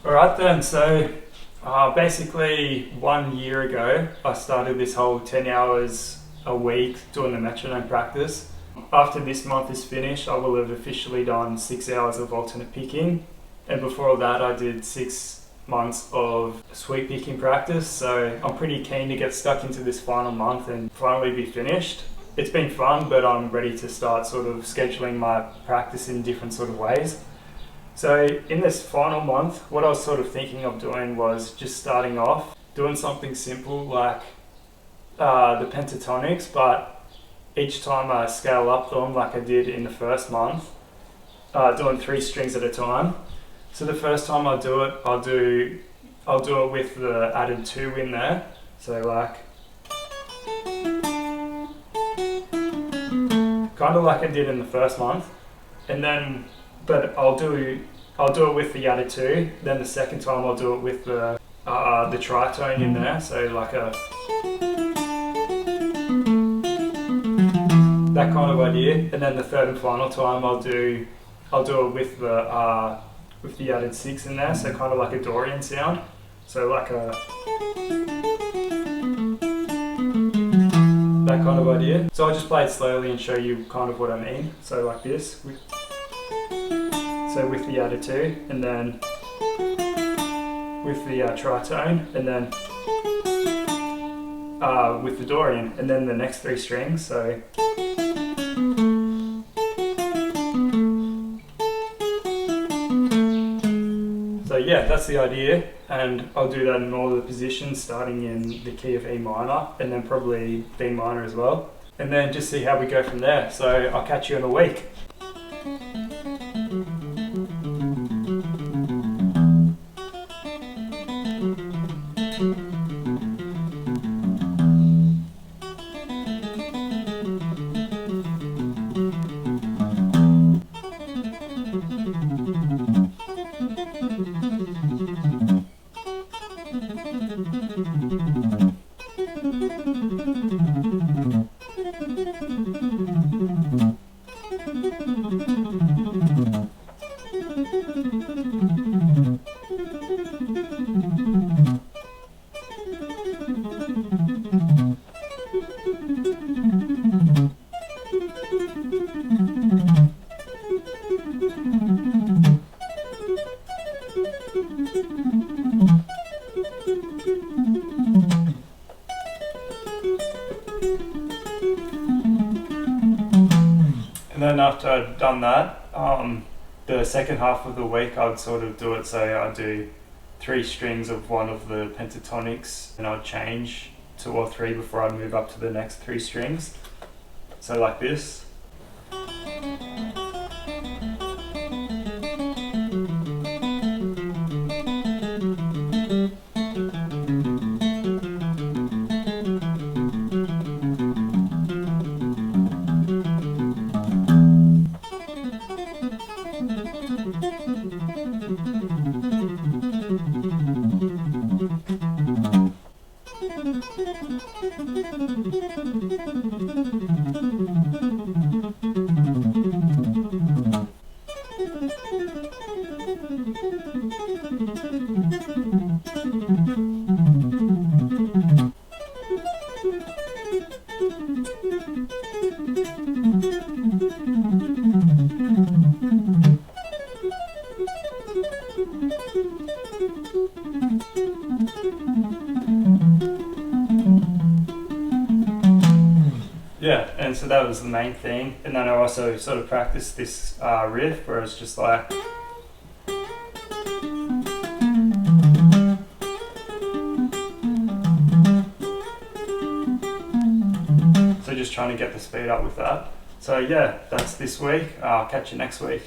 Alright then, so basically 1 year ago I started this whole 10 hours a week doing the metronome practice. After this month is finished, I will have officially done 6 hours of alternate picking, and before that I did 6 months of sweep picking practice, so I'm pretty keen to get stuck into this final month and finally be finished. It's been fun, but I'm ready to start sort of scheduling my practice in different sort of ways. So in this final month, what I was sort of thinking of doing was just starting off, doing something simple like the pentatonics, but each time I scale up them like I did in the first month, doing 3 strings at a time. So the first time I do it, I'll do it with the added 2 in there. So like, kind of like I did in the first month, and then, but I'll do it with the added 2. Then the second time I'll do it with the tritone in there. So like that kind of idea. And then the third and final time I'll do it with the added 6 in there. So kind of like a Dorian sound. So like that kind of idea. So I'll just play it slowly and show you kind of what I mean. So like this. So with the added 2, and then with the tritone, and then with the Dorian, and then the next 3 strings. So yeah, that's the idea, and I'll do that in all the positions, starting in the key of E minor, and then probably B minor as well, and then just see how we go from there. So I'll catch you in a week. And then after I'd done that, the second half of the week I'd sort of do it, so I'd do 3 strings of one of the pentatonics, and I'd change 2 or 3 before I'd move up to the next 3 strings. So like this. Yeah, and so that was the main thing. And then I also sort of practiced this riff where it's just like, so just trying to get the speed up with that. So yeah, that's this week. I'll catch you next week.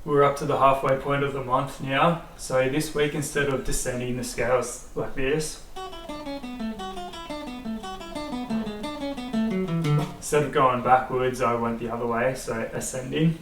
We're up to the halfway point of the month now. So this week, instead of descending the scales like this, instead of going backwards, I went the other way, so ascending.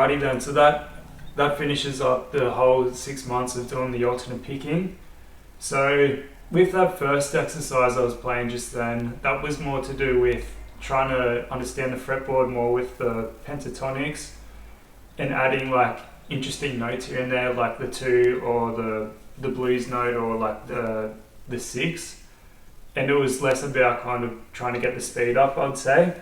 Alrighty then, so that finishes up the whole 6 months of doing the alternate picking. So with that first exercise I was playing just then, that was more to do with trying to understand the fretboard more with the pentatonics and adding like interesting notes here and there, like the 2 or the blues note or like the 6. And it was less about kind of trying to get the speed up, I'd say.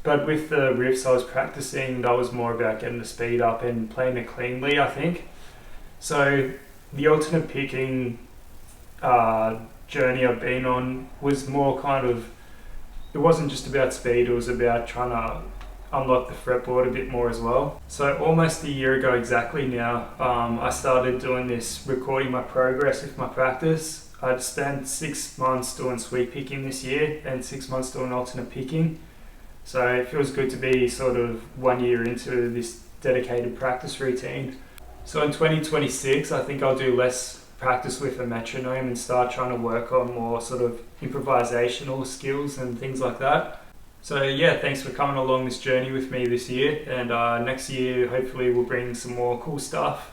But with the riffs I was practicing, that was more about getting the speed up and playing it cleanly, I think. So the alternate picking journey I've been on was more kind of, it wasn't just about speed, it was about trying to unlock the fretboard a bit more as well. So almost a year ago exactly now, I started doing this, recording my progress with my practice. I'd spent 6 months doing sweep picking this year and 6 months doing alternate picking. So it feels good to be sort of 1 year into this dedicated practice routine. So in 2026, I think I'll do less practice with a metronome and start trying to work on more sort of improvisational skills and things like that. So yeah, thanks for coming along this journey with me this year, and next year hopefully we'll bring some more cool stuff.